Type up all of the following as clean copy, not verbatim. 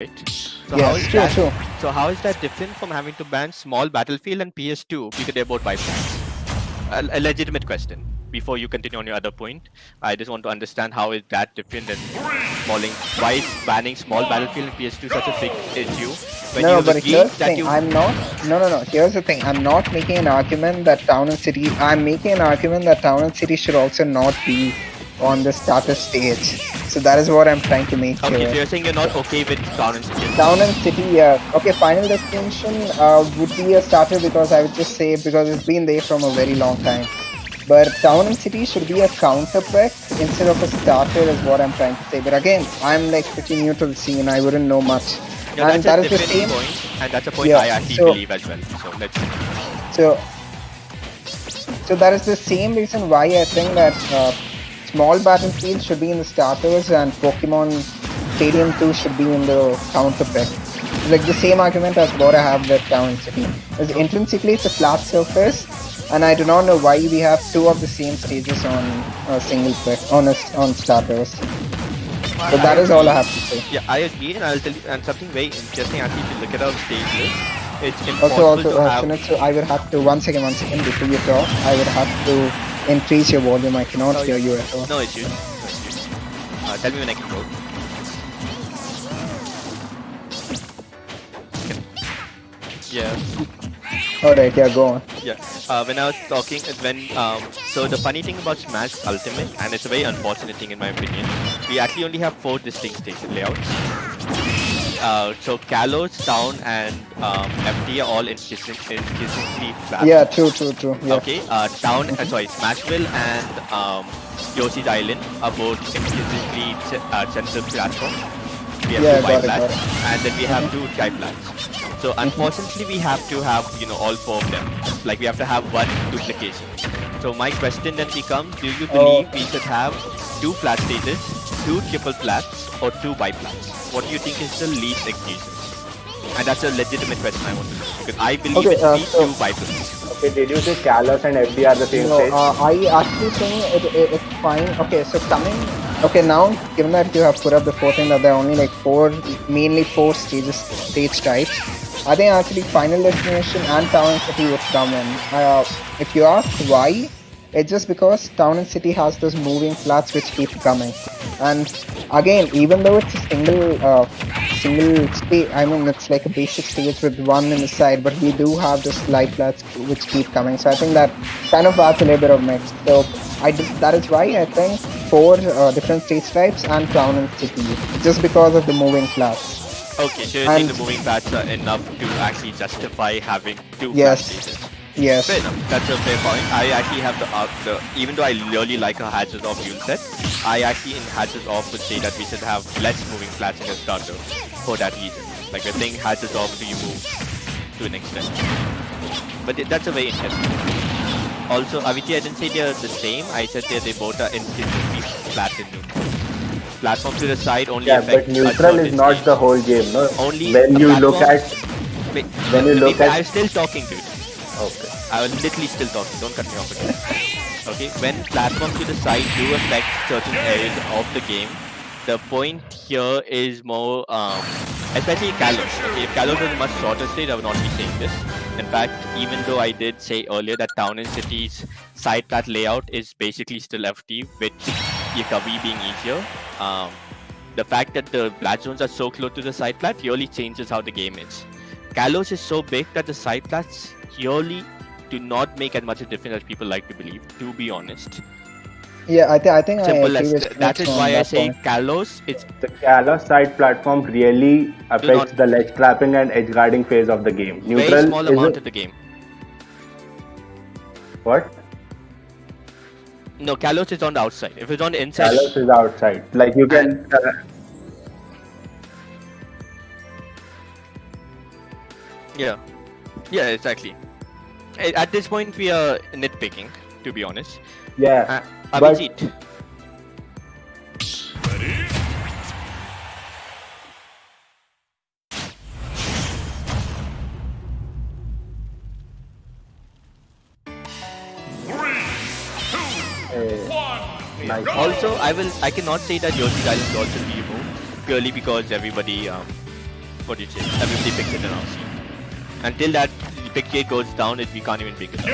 right? So how Yes, is true, that? true. So how is that different from having to ban small battlefield and PS2 because they're both bypass? A legitimate question. Before you continue on your other point, I just want to understand how is that different than why is banning small battlefield and PS2 such a big issue when No, you no, have a but here's game the that thing. you I'm not. No, no, no. Here's the thing. I'm not making an argument that town and city. I'm making an argument that town and city should also not be on the starter stage. So that is what I'm trying to make okay? here. So you're saying you're not okay with town and city as Town and well? city, okay. Final destination would be a starter because I would just say because it's been there from a very long time. But town and city should be a counter pick instead of a starter, is what I'm trying to say. But again, I'm like pretty new to the scene. I wouldn't know much, No, and that's a that is the different same. point, and that's a point Yeah. I actually So believe as well. So let's. so so that is the same reason why I think that small battlefields should be in the starters and Pokemon Stadium 2 should be in the counter pick. Like the same argument as what I have with Town and City. As Okay. intrinsically it's a flat surface, and I do not know why we have two of the same stages on a single pick on starters. So I that is all I agree. have to say. Yeah, I agree, and I'll tell you, and something very interesting. Actually, if you look at our stage list, it's impossible Also, to have. Sunil, so I would have to one second before you talk. I would have to increase your volume. I cannot Oh, hear you at all. no issues. No issues. Tell me when I can go. Yeah, Alright, yeah, go on. yeah. When I was talking, so the funny thing about Smash Ultimate, and it's a very unfortunate thing in my opinion, we actually only have 4 distinct station layouts. So Kalos, Town, and FD are all inconsistently flat. Yeah, true. Yeah. Okay, Smashville and Yoshi's Island are both inconsistently central platform. We have Yeah, two Y got it. flats, and then we have two Tri flats. So unfortunately, we have to have all 4 of them. Like we have to have one duplication. So my question then becomes: do you Oh, believe we should have 2 flat stages, 2 triple flats, or 2 bi-flats? What do you think is the least egregious? And that's a legitimate question I want to know because I believe okay. it should be So 2 bi-flats. Okay, did you say Kalos and FD are the same no, stage? I actually think it's fine. Okay, so coming. Okay, now given that you have put up the four thing that there are only like mainly four stage types. I think actually Final Destination and Town and City would come in. If you ask why, it's just because Town and City has those moving flats which keep coming. And again, even though it's a single stage, I mean it's like a basic stage with one in the side, but we do have this light flats which keep coming. So I think that kind of adds a little bit of mix. So that is why I think four different stage types and Town and City, just because of the moving flats. Okay, so you think And the moving flats are enough to actually justify having 2 flat yes, stages? Fair yes. enough. That's a fair point. I actually have the even though I really like a Hatches Off rule set, I actually in Hatches Off would say that we should have less moving flats in the starter for that reason. Like we're saying Hatches Off do you move to an extent. But that's a very interesting point. Also, Avicii, I didn't say they're the same. I said they both are instantly flat in neutral. Platform to the side only Yeah, affect but a neutral is certain not stage. the whole game, no? Only When a you look platform. at Wait, when you look I'm at still talking, dude. okay. I was literally still talking. Don't cut me off again. Okay, when platforms to the side do affect certain areas of the game, the point here is more, especially Kalos. Okay, if Kalos was a much shorter stage, I would not be saying this. In fact, even though I did say earlier that Town and City's side plat layout is basically still FT, with recovery being easier, the fact that the plat zones are so close to the side plat really changes how the game is. Kalos is so big that the side plats really do not make as much a difference as people like to believe, to be honest. Yeah, I think I Simple agree as with that Phoenix is on why I that say point. Kalos, it's The Kalos side platform really do affects not the ledge trapping and edge guarding phase of the game. very Neutral small is amount a, of the game. what? No, Kalos is on the outside. If it's on the inside, Kalos is outside. Like you and can yeah, yeah, exactly. At this point, we are nitpicking, to be honest. yeah. But Abhijit, nice. also I cannot say that Yoshi's Island will also be removed purely because everybody what do you say? Everybody picks it around C. Until that pick gate goes down, we can't even pick it up.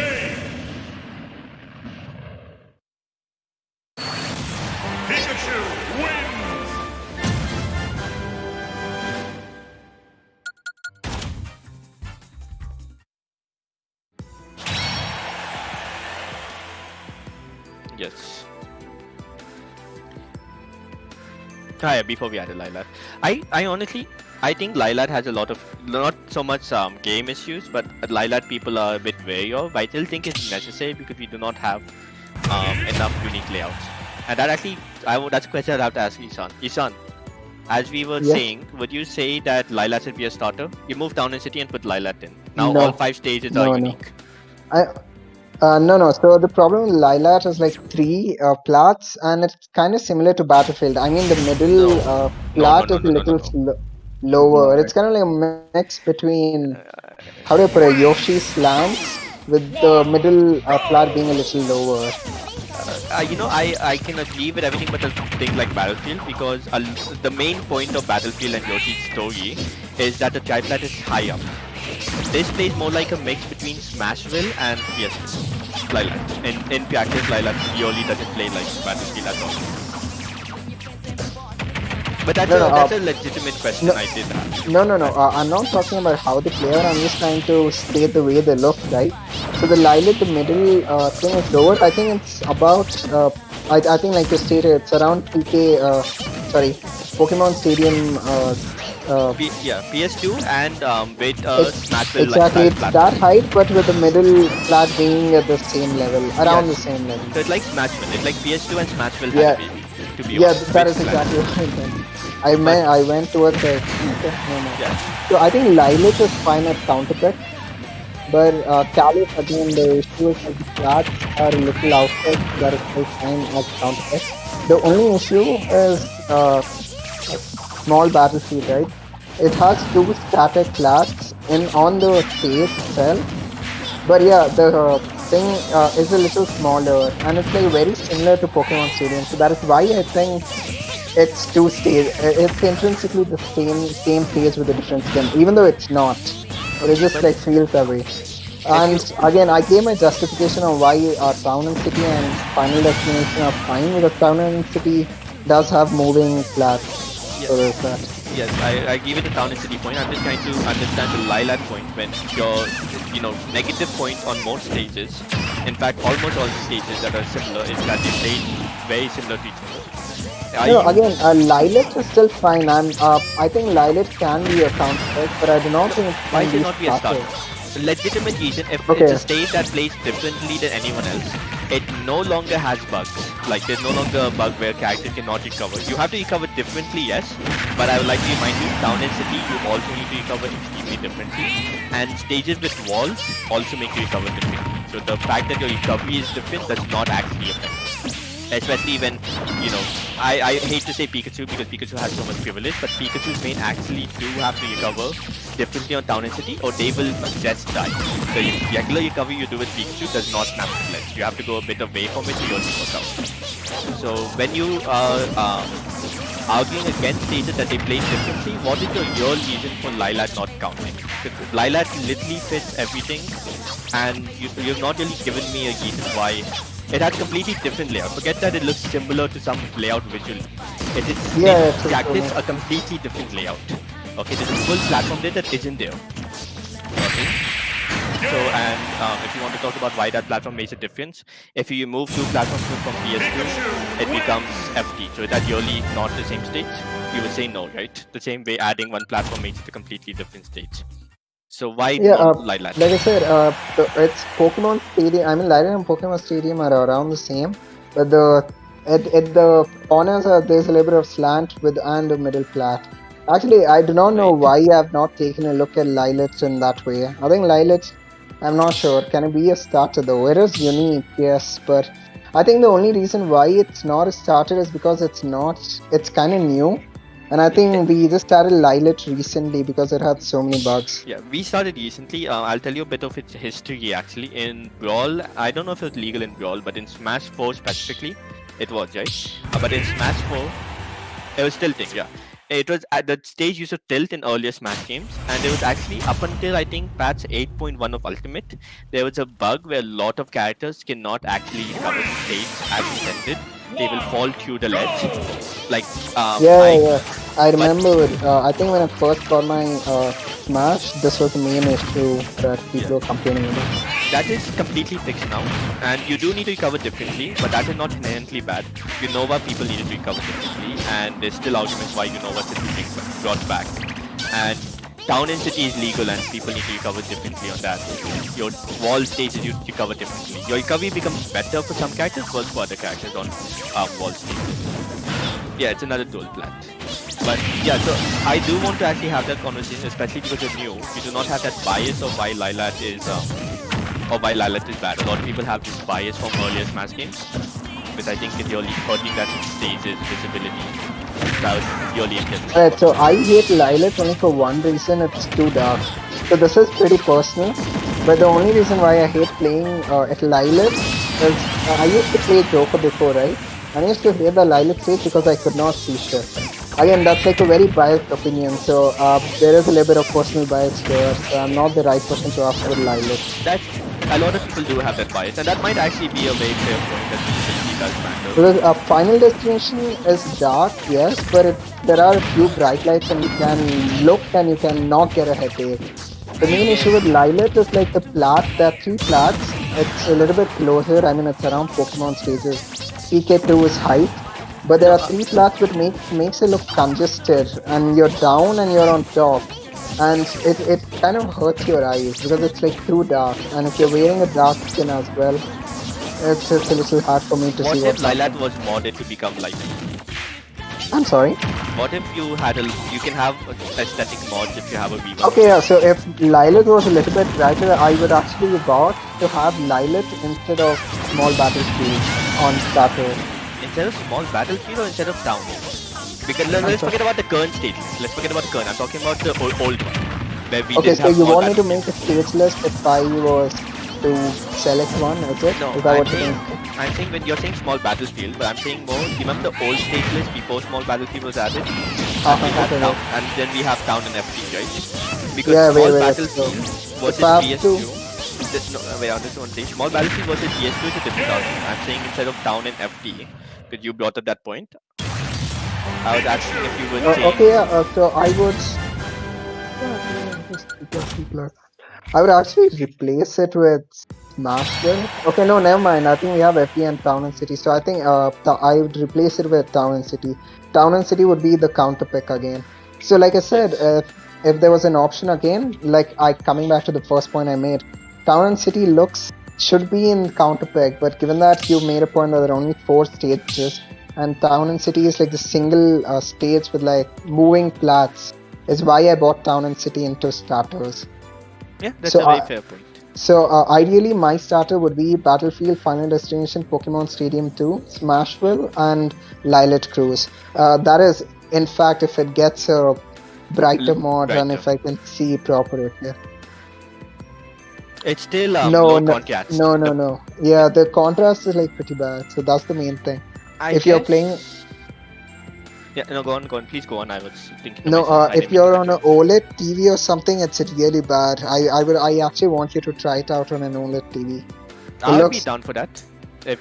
Pikachu wins! Yes. Yeah, before we added Lilat. I honestly, I think Lilat has a lot of, not so much game issues, but Lilat people are a bit wary of. I still think it's necessary because we do not have enough unique layouts. And that actually, that's a question I'd have to ask Ishan. Ishan, as we were saying, would you say that Lilat should be a starter? You move down in city and put Lilat in. Now No. all 5 stages are unique. No. So the problem with Lilat is like 3 plats, and it's kind of similar to Battlefield. I mean, the middle plat is a little lower. It's kind of like a mix between, how do I put it, Yoshi slants with the middle plat being a little lower. I can agree with everything but a thing like Battlefield, because the main point of Battlefield and Yoshi's story is that the triplat is high up. This plays more like a mix between Smashville and PS2. Lilat. In practice, Lilat purely doesn't play like Battlefield at all. But that's a legitimate question I did ask. No. I'm not talking about how they play, I'm just trying to state the way they look, right? So the Lilat, the middle thing is lower. I think it's about, I think like you stated, it's around Pokemon Stadium. PS2 and with Smashville. Exactly, it's that height, but with the middle flat being at the same level, around the same level. So it's like Smashville. It's like PS2 and Smashville Yeah. to be Yeah, honest. that is exactly what I meant. I went towards the... Yeah. So I think Lilat is fine at counter pick, but Caliph, again, the issue is that the flats are a little outside, that is still fine at counter pick. The only issue is small Battlefield, right? It has 2 static flats on the stage itself, but yeah, the thing is a little smaller, and it's like very similar to Pokemon Stadium, so that is why I think it's 2 stage. It's intrinsically the same stage with a different skin, even though it's not. But it just like feels that way. And again, I gave my justification on why Town and City and Final Destination are fine, because Town and City does have moving flats. Yes. So there's that. Yes, I give it a Town and City point. I'm just trying to understand the Lilat point when your negative point on most stages, in fact almost all stages that are similar, is that they play very similar to each other. No, again, Lilat is still fine. I think Lilat can be a counter pick, but I do not think it Why can should be not be a starter? Legitimate reason, if it's a stage that plays differently than anyone else, it no longer has bugs. Like there's no longer a bug where characters cannot recover. You have to recover differently, yes, but I would like to remind you, Town and City, you also need to recover extremely differently, and stages with walls also make you recover differently. So the fact that your recovery is different does not actually affect it. Especially when, I hate to say Pikachu because Pikachu has so much privilege, but Pikachu's main actually do have to recover differently on Town and City, or they will just die. The regular recovery you do with Pikachu does not snap the ledge. You have to go a bit away from it to yours to work out. So when you are arguing against stages that they play differently, what is your real reason for Lilat not counting? Because Lilat literally fits everything, and you've not really given me a reason why. It has completely different layout. Forget that it looks similar to some layout visually. It is in practice a completely different layout. Okay, there's a full platform there that isn't there. Okay. So, and if you want to talk about why that platform makes a difference, if you move 2 platforms from PS2, it becomes FT. So is that really not the same stage? You would say no, right? The same way adding 1 platform makes it a completely different stage. So why not Lilat? Like I said, it's Pokemon Stadium. I mean, Lilat and Pokemon Stadium are around the same, but at the corners there's a little bit of slant and a middle flat. Actually, I do not know why I have not taken a look at Lilat in that way. I think Lilat, I'm not sure. Can it be a starter though? It is unique, yes, but I think the only reason why it's not a starter is because it's kind of new. And I think we just started Lilat recently because it had so many bugs. Yeah, we started recently. I'll tell you a bit of its history actually. In Brawl, I don't know if it's legal in Brawl, but in Smash 4 specifically, it was, right? But in Smash 4, it was still thing, yeah. it was at the stage used to tilt in earlier Smash games, and there was actually up until I think patch 8.1 of Ultimate, there was a bug where a lot of characters cannot actually recover the stage as intended. They will fall through the ledge. Like Yeah. I remember. I think when I first got my Smash, this was the main issue that people were complaining about. That is completely fixed now, and you do need to recover differently, but that is not inherently bad. Unova people needed to recover differently, and there's still arguments why Unova should be brought back. And Town and City is legal, and people need to recover differently on that. Your wall stages you recover differently. Your recovery becomes better for some characters, worse for other characters on wall stages. Yeah, it's another dual plant. But yeah, so I do want to actually have that conversation, especially because you're new. You do not have that bias of why Lilat is bad. A lot of people have this bias from earlier Smash games, which I think is really hurting that stage's visibility. That was really interesting. Alright, so I hate Lilat only for one reason, it's too dark. So this is pretty personal, but the only reason why I hate playing at Lilat is I used to play Joker before, right? And I used to hate the Lilat stage because I could not see shit. Again, that's like a very biased opinion, so there is a little bit of personal bias here, so I'm not the right person to ask for Lilat. That's a lot of people do have that bias, and that might actually be a very fair point that visibility does matter. Because Final Destination is dark, yes, but there are a few bright lights and you can look and you can not get a headache. The main issue with Lilat is like the plat, there are 3 plats, it's a little bit closer, I mean it's around Pokemon stages. PK2 is height, but there are 3 plats which makes it look congested, and you're down and you're on top. And it kind of hurts your eyes because it's like too dark, and if you're wearing a dark skin as well, it's a little hard for me to What see if Lilat was modded to become like? I'm sorry? What if you had you can have aesthetic mods if you have a V1? Okay, yeah, so if Lilat was a little bit brighter, I would actually bought to have Lilat instead of Small Battlefield on starter. Instead of small battlefield or instead of town? Because let's forget about the current stage. Let's forget about the current. I'm talking about the old one. Where we Okay, didn't so have you small want me to battlefield. make a stage list if I was to select one, is it? No, Is that I'm what you're saying, saying? I'm saying when you're saying small battlefield, but I'm saying more. Remember the old stage list before small battlefield was added? And we had Okay, town, right. and then we have town and FT, right? Because Yeah, small wait, battlefield so versus if I have PS2. No, wait, I just want to say small battlefield versus PS2 is a different argument. I'm saying instead of town and FT, because you brought up that point. I was asking if you would change. Okay, yeah, so I would. I would actually replace it with Smashville. Okay, no, never mind. I think we have FE and Town and City, so I think I would replace it with Town and City. Town and City would be the counter pick again. So, like I said, if there was an option again, like coming back to the first point I made, Town and City should be in counter pick, but given that you made a point that there are only 4 stages, and Town and City is like the single stage with like moving plats, is why I bought Town and City into starters. Yeah, that's So, a very fair point. So ideally my starter would be Battlefield, Final Destination, Pokemon Stadium 2, Smashville, and Lilat Cruise. That is, in fact, if it gets a brighter mod and if I can see proper it. Yeah. It's still low contrast. No. Yeah, the contrast is like pretty bad. So that's the main thing. If you're playing. Yeah, no, go on. Please go on. I was thinking. No, if you're on an OLED TV or something, it's really bad. I actually want you to try it out on an OLED TV. I'll be down for that. If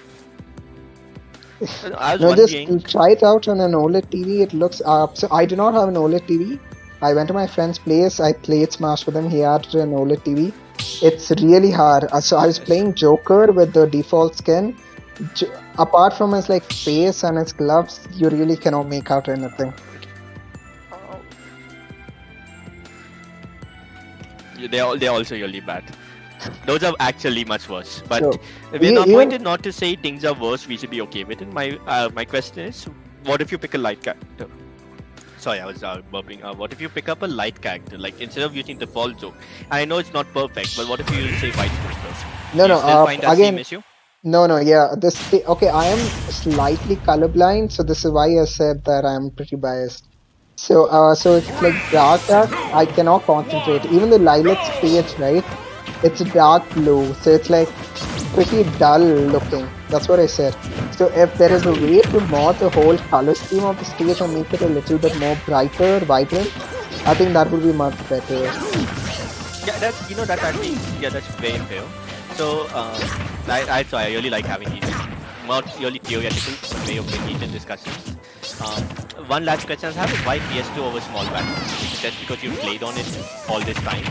I was no, wondering. just try it out on an OLED TV. It looks so I do not have an OLED TV. I went to my friend's place. I played Smash with him. He had an OLED TV. It's really hard. So I was playing Joker with the default skin. Apart from his like face and his gloves, you really cannot make out anything. They're also really bad. Those are actually much worse. But So, we're not even- pointed not to say things are worse. We should be okay with it. My question is, what if you pick a light character? Sorry, I was burping. What if you pick up a light character, like instead of using default Joke? I know it's not perfect, but what if you use say white Joker? No, Do you still find that again, same issue? no, yeah. Okay. I am slightly colorblind, so this is why I said that I am pretty biased. So it's like dark. I cannot concentrate. Even the Lilat's page, right? It's dark blue, so it's like pretty dull looking. That's what I said. So if there is a way to mod the whole color scheme of the stage and make it a little bit more brighter, vibrant, I think that would be much better. Yeah, that's actually, that's very fair. So, I really like having these not really theoretical but way of bringing in discussions. One last question I have is why PS2 over small battle? Is it just because you played on it all this time,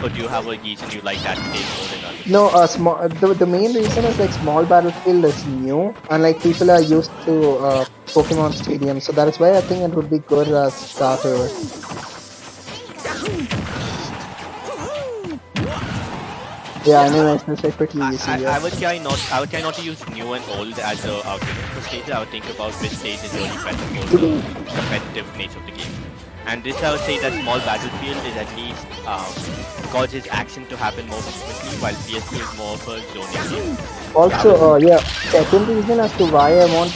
or do you have a reason you like that stage more than others? No, the main reason is like small battlefield is new and like people are used to Pokemon Stadium, so that is why I think it would be good as starter. Yeah, I mean it's like pretty easy. I would try not to use new and old as the argument for stages. I would think about which stage is really better for the competitive nature of the game. And this I would say that small battlefield is at least causes action to happen more frequently, while PS2 is more of a zoning game. Also, yeah, second reason as to why I want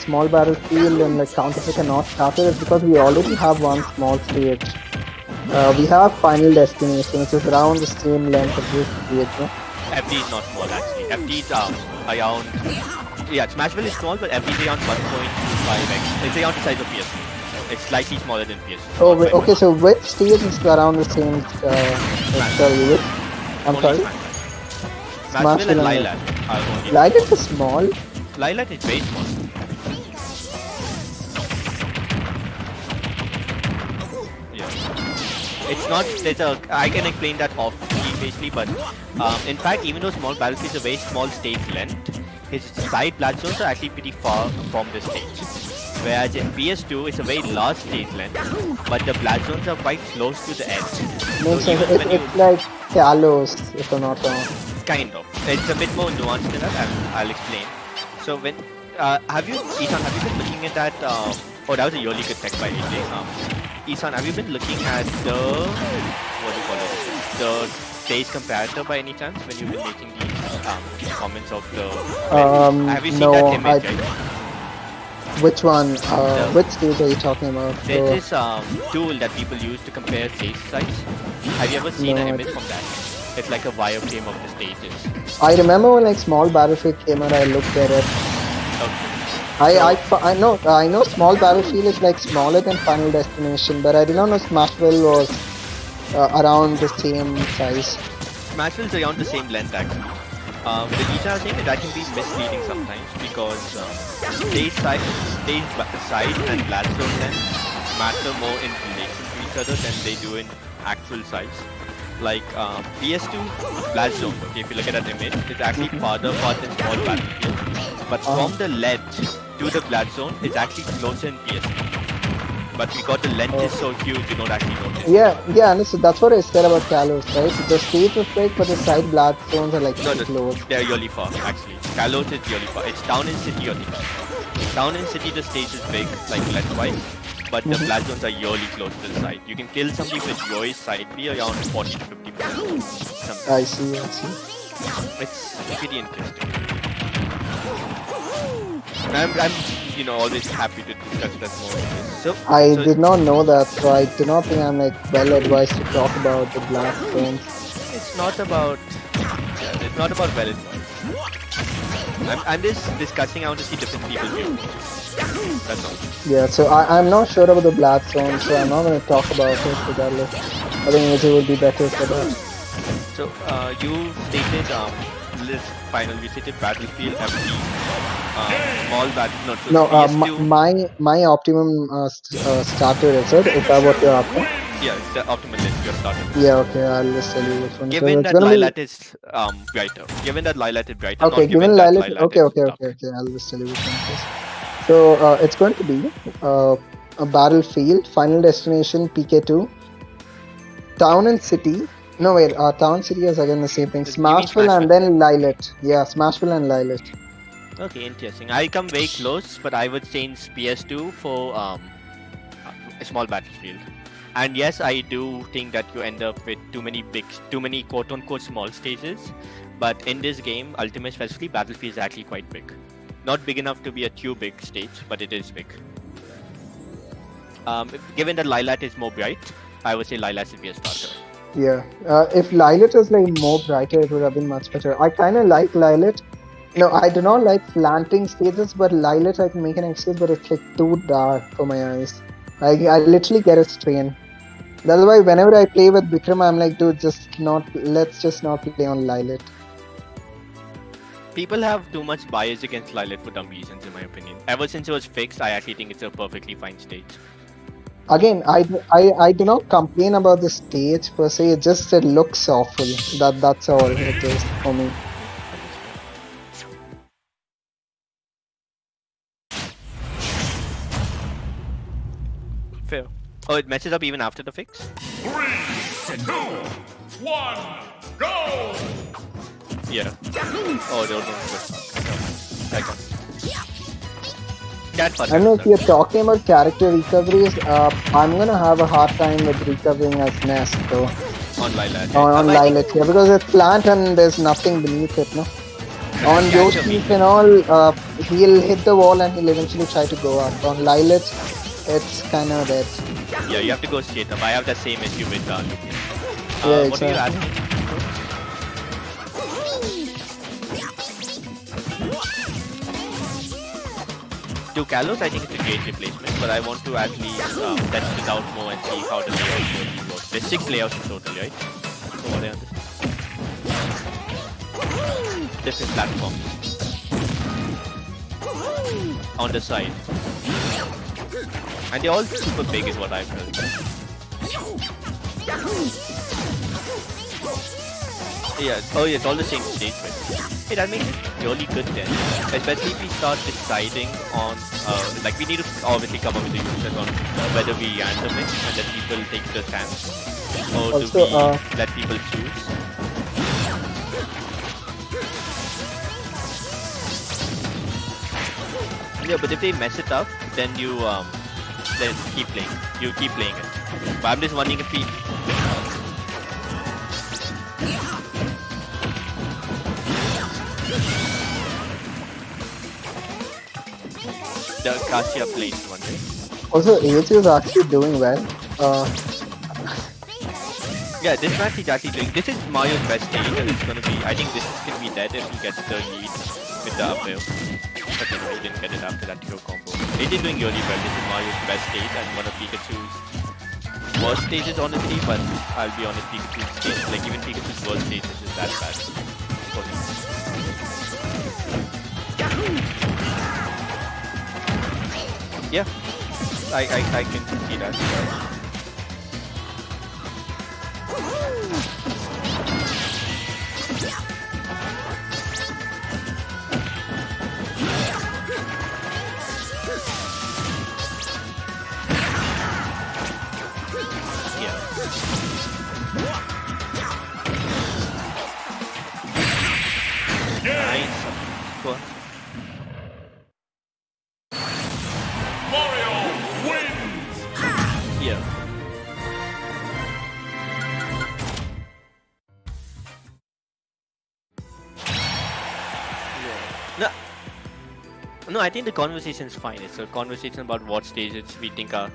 small battlefield and like Counter-Strike and not starter is because we already have one small stage. We have Final Destination, which is around the same length of this stage. No? FD is not small actually. FD is around, Smashville is small, but FD is around 1.5x. It's around the size of PS2. It's slightly smaller than PS2. Oh, wait, okay, so which stage is around the same? Sorry, I'm sorry. Smashville and Lilac are only. Lilac is small. Lilac is very small. It's not. I can explain that off basically, but in fact, even though small battlefield is a very small stage length, his side blood zones are actually pretty far from the stage. Whereas in PS2, it's a very large stage length, but the blood zones are quite close to the edge. Makes sense. It's like Kalos, if I'm not wrong. Kind of. It's a bit more nuanced than that, and I'll explain. So when have you been looking at that? Oh, that was a really good tech by AJ. Isan, have you been looking at the the stage comparator by any chance when you've been making these comments of the? Have you seen that image? Which one? Which stage are you talking about? There's this tool that people use to compare stage size. Have you ever seen an image from that? It's like a wireframe of the stages. I remember when like small battlefield came out, I looked at it. Okay. I know small battlefield is like smaller than Final Destination, but I did not know Smashville was around the same size. Smashville is around the same length actually. The reason I was saying that can be misleading sometimes because stage size and blast zone length matter more in relation to each other than they do in actual size. Like PS2 blast zone, okay, if you look at that image, it's actually farther apart than small battlefield. But from the ledge to the blast zone, it's actually closer in PS2. But because the length is so huge, you don't actually notice. Yeah, and so that's what I said about Kalos, right? So the stage was big, but the side blast zones are like close. They're really far, actually. Kalos is really far. It's down in city only. Down in city, the stage is big, like lengthwise, but the blast zones are really close to the side. You can kill somebody with your side be around 40 to 50%. I see. It's pretty interesting. I'm always happy to discuss that more. I did not know that, so I do not think I'm like well advised to talk about the blast zones. It's not about well advised. I'm just discussing. I want to see different people's views. That's all. Yeah, so I'm not sure about the blast zone, so I'm not going to talk about it regardless. I think it would be better for that. So you stated we stated Battlefield FD. Small battle, my optimum starter is it? Is that what you're after? Yeah, the optimum list you're starting. Yeah, okay, I'll just tell you which one. Given that Lilac is brighter. Given that Lilac is brighter. Okay, given Lilac. Okay. I'll just tell you which one it is. So it's going to be a Battlefield, Final Destination, PK2, Town and City. No wait, Town City is again the same thing. Smashville and then Lilac. Yeah, Smashville and Lilac. Okay, interesting. I come very close, but I would change PS2 for a small battlefield. And yes, I do think that you end up with too many quote-unquote small stages. But in this game, Ultimate specifically, Battlefield is actually quite big. Not big enough to be a too big stage, but it is big. Given that Lilac is more bright, I would say Lilac should be a starter. Yeah, if Lilac was like more brighter, it would have been much better. I kind of like Lilac No, I do not like slanting stages, but Lilith I can make an excuse, but it's like too dark for my eyes. I literally get a strain. That's why whenever I play with Bikram, I'm like, dude, let's just not play on Lilith. People have too much bias against Lilith for dumb reasons, in my opinion. Ever since it was fixed, I actually think it's a perfectly fine stage. Again, I do not complain about the stage per se. It just it looks awful. That's all it is for me. Fair. Oh, it messes up even after the fix? 3, 2, 1, go! Yeah. Oh, those ones. I got it. That's I don't know if you're talking about character recoveries. I'm gonna have a hard time with recovering as Nest though. On Lilith. On Lilith, yeah, because it's plant and there's nothing beneath it, no? On Catch your Yoshi beat. and all, he'll hit the wall and he'll eventually try to go up. On Lilith, it's kind of dead. Yeah, you have to go straight up. I have that same issue with Lucian. Yeah, What are you exactly. asking? To Kalos, I think it's a great replacement, but I want to at least test it out more and see how the layout really works. There's 6 layouts in total, right? So what I understand. Different platforms. On the side. And they're all super big is what I've heard. Yeah, oh yeah, it's all the same stage, but hey, that makes it really good then. Especially if we start deciding on, like we need to obviously come up with a user on whether we random it and let people take the chance, or do Also, we let people choose? Yeah, but if they mess it up, then you then keep playing. You keep playing it. But I'm just wondering if we. The Kasia plays one, right? Also, AJ is actually doing well. Yeah, this match is actually doing. This is Mario's best stage, and it's gonna be. I think this is gonna be dead if he gets the lead with the up air. But you know, he didn't get it after that hero combo. It is doing really well. This is Mario's best stage and one of Pikachu's worst stages, honestly. But I'll be honest, Pikachu's stage, like even Pikachu's worst stage is that bad for him. Yeah, I can see that. Nice. Go on. Mario wins! Yeah. No. No, I think the conversation is fine. It's a conversation about what stages we think are.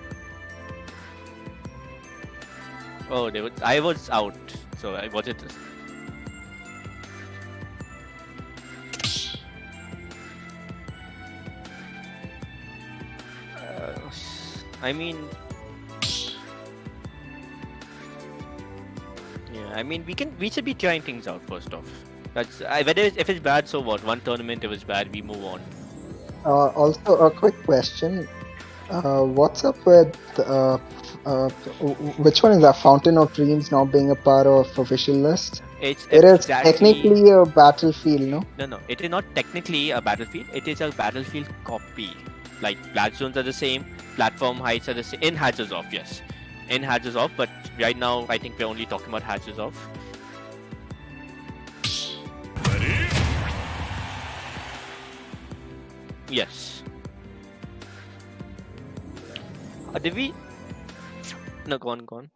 Oh, I was out, so I was it. I mean, yeah. I mean, we should be trying things out first off. That's if it's bad, so what? One tournament, if it's bad, we move on. Also, a quick question. What's up with which one is that? Fountain of Dreams not being a part of official list? It is technically a battlefield, no? No. It is not technically a battlefield. It is a battlefield copy. Like blast zones are the same, platform heights are the same. In hatches off, yes. In hatches off, but right now I think we're only talking about hatches off. Ready? Yes. Did we? No, go on.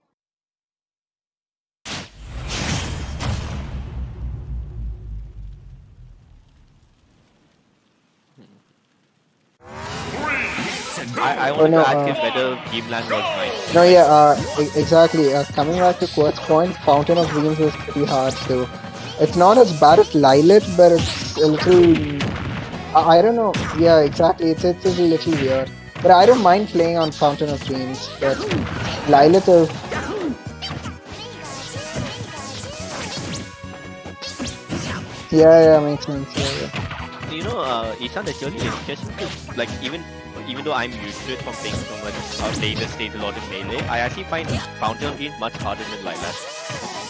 3, I wanted to ask if whether Dreamland was nice. No, yeah, exactly. Coming back to Quirt's point, Fountain of Dreams is pretty hard to It's not as bad as Lilith, but it's a little. I don't know. Yeah, exactly. It's a little weird. But I don't mind playing on Fountain of Dreams. But Lilith is. Yeah, makes sense. Yeah. You know, Ishan, it's really interesting because, like, even though I'm used to it from playing so much later stage a lot in melee, I actually find Fountain of Dreams much harder than Lilac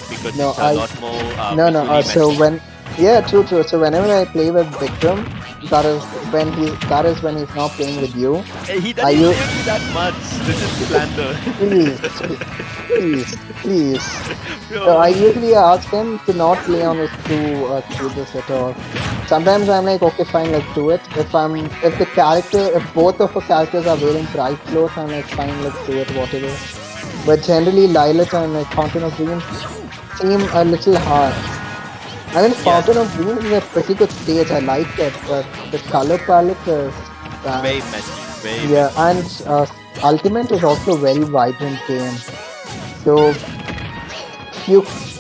because No, it's a lot more. No. So visually when. Yeah, true. So whenever I play with Vikram, that is when he's not playing with you. He Are doesn't you- play with me that much. This is slander. Please. So I usually ask him to not play on his through this at all. Sometimes I'm like, okay, fine, let's do it. If both of the characters are wearing bright clothes, I'm like, fine, let's do it, whatever. But generally, Lilith and like Fountain of Dreams seem a little hard. I mean, Fountain of Dreams is a pretty good stage. I like it, but the color palette is bad. Very messy. Very Yeah, and Ultimate is also a very vibrant game. So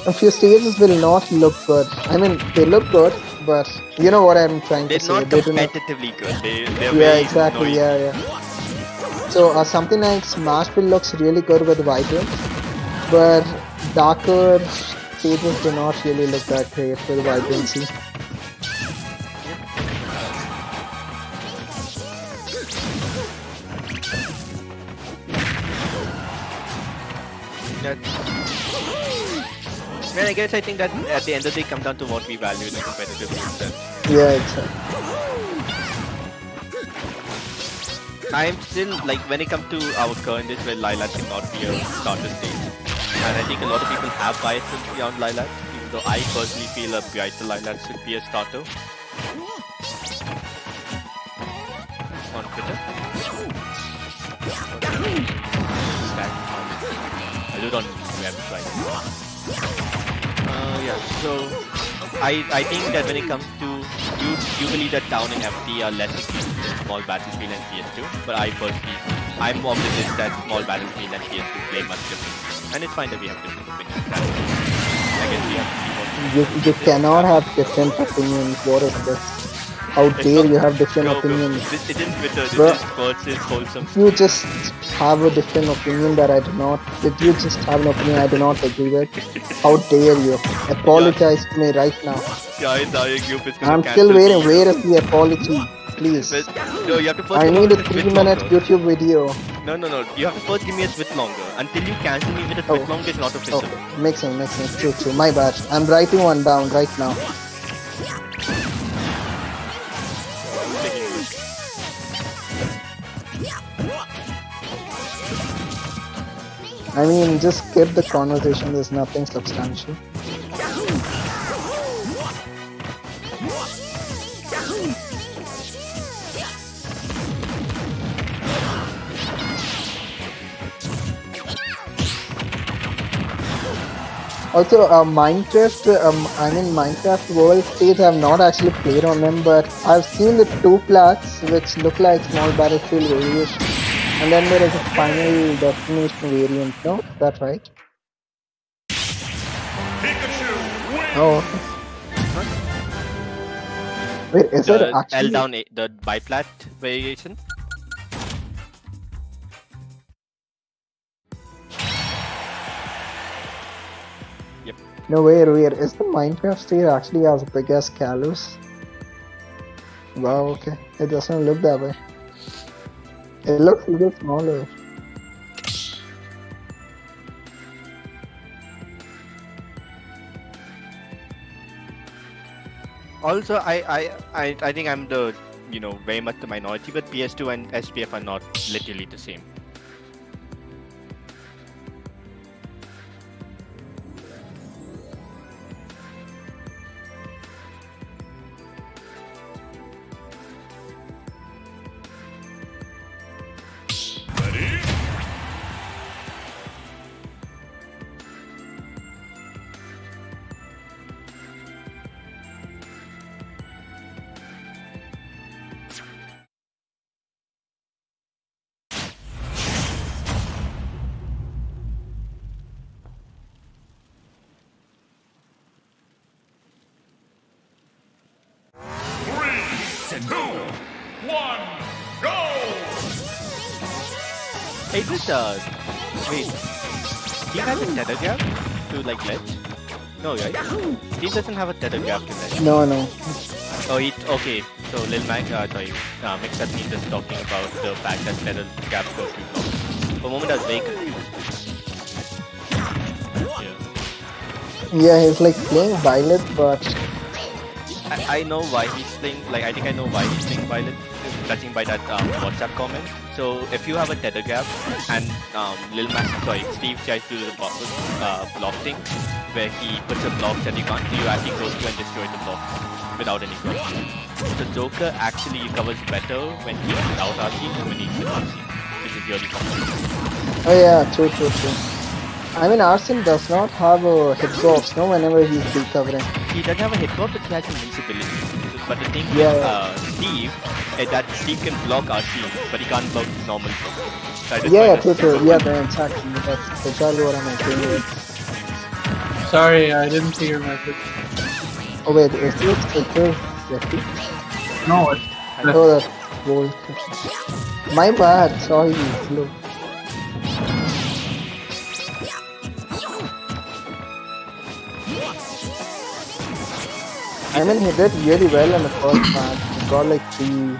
a few stages will not look good. I mean, they look good, but you know what I'm trying They're to say. not They do not- competitively good. They're Yeah, very exactly. noisy. Yeah. So something like Smash will looks really good with vibrant, but darker stages do not really look that great with vibrancy. Well, I guess I think that at the end of the day, come down to what we value in a competitive game. Yeah, exactly. I'm still like when it comes to our current days where Lilac cannot be a starter stage, and I think a lot of people have biases beyond Lilac, even though I personally feel a brighter Lilac should be a starter. On Twitter. I do it on website. Yeah, so I think that when it comes to you believe that Town and FT are less extreme than Small Battlefield and PS2, but I'm of the list that Small Battlefield and PS2 play much different, and it's fine that we have different opinions. I guess we have to be more. You cannot have different opinions. What is this? How dare you have different opinions? This isn't Twitter. This Bro. is versus wholesome. You just have a different opinion that I do not. If you just have an opinion I do not agree with, how dare you? Apologize to me right now. Guys, group is gonna I'm cancel still waiting. me. Where is the apology? Please. No, you have to first I come need up a with a tweet 3-minute longer. YouTube video. No. You have to first give me a tweet longer. Until you cancel me with a tweet Oh. longer, it's not official. Oh, makes sense. True. My bad. I'm writing one down right now. I mean, just skip the conversation. There's nothing substantial. Also, Minecraft World Stage, I've not actually played on them, but I've seen the two plats which look like small battlefield variation. And then there is a final destination variant, no? Is that right? Pikachu wins. Oh, okay. Wait, is it The actually? L down the biplat variation. Yep. No, wait. Is the Minecraft stage actually as big as Kalos? Wow, okay. It doesn't look that way. It looks a little smaller. Also, I think I'm the very much the minority, but PS2 and SPF are not literally the same. Ready? Hey, but wait, Steve has a tether gap to like ledge? No, right? Steve doesn't have a tether gap to ledge. No, no. Oh, okay. So Lil Mac, Mix at me just talking about the fact that tether gaps go through blocks. For a moment, I was very confused. Yeah. Yeah, he's like playing Violet, but I know why he's playing. Like, I think I know why he's playing Violet. Judging by that WhatsApp comment. So if you have a tether gap and Steve tries to do the block thing where he puts a block that you can't, you actually go through and destroy the blocks without any problem. So Joker actually recovers better when he's without RC than when he's with RC, which is really common. oh yeah, true. I mean, Arsene does not have a hitbox, no, whenever he's recovering. He doesn't have a hitbox, but he has invincibility. But the thing Yeah. with Steve is that Steve can block RC, but he can't block normal blocks. So Yeah, true. Yeah, exactly. That's exactly what I'm saying. Sorry, I didn't see your message. Oh wait, is this Jeffy? No, it's Oh, that's Jolt. My bad. Sorry. Look. I mean, he did really well in the first match. He got like he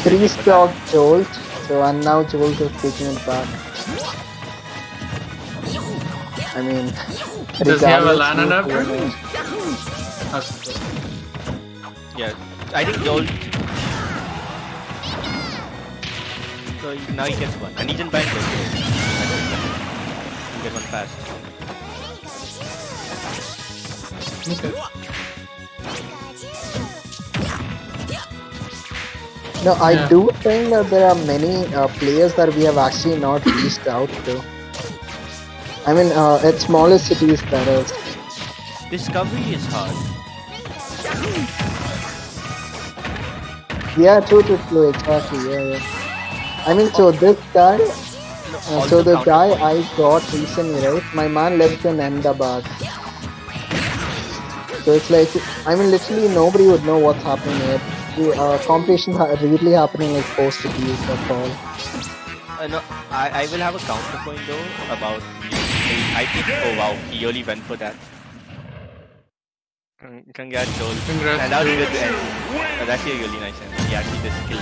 three-stocked Jolt, so and now Jolt is taking it back. I mean, Does he have a regardless LAN who adapter? wins. Okay. Yeah, I think Jolt. So now he gets one, and he's in bank. He get one fast. Okay. No, I Yeah. do think that there are many players that we have actually not reached out to. I mean, at smaller cities, that is. Discovery is hard. Yeah, true, exactly, yeah. I mean, so this guy, so the guy I got recently, right? My man lives in Ahmedabad. So it's like, I mean, literally nobody would know what's happening here. The competition really happening like post cities, that's all. No, I will have a counterpoint though about. I think. Oh wow, he really went for that. Congrats, Joel. Congrats, And that was a Joel. good end. That's actually a really nice end. He actually did skill.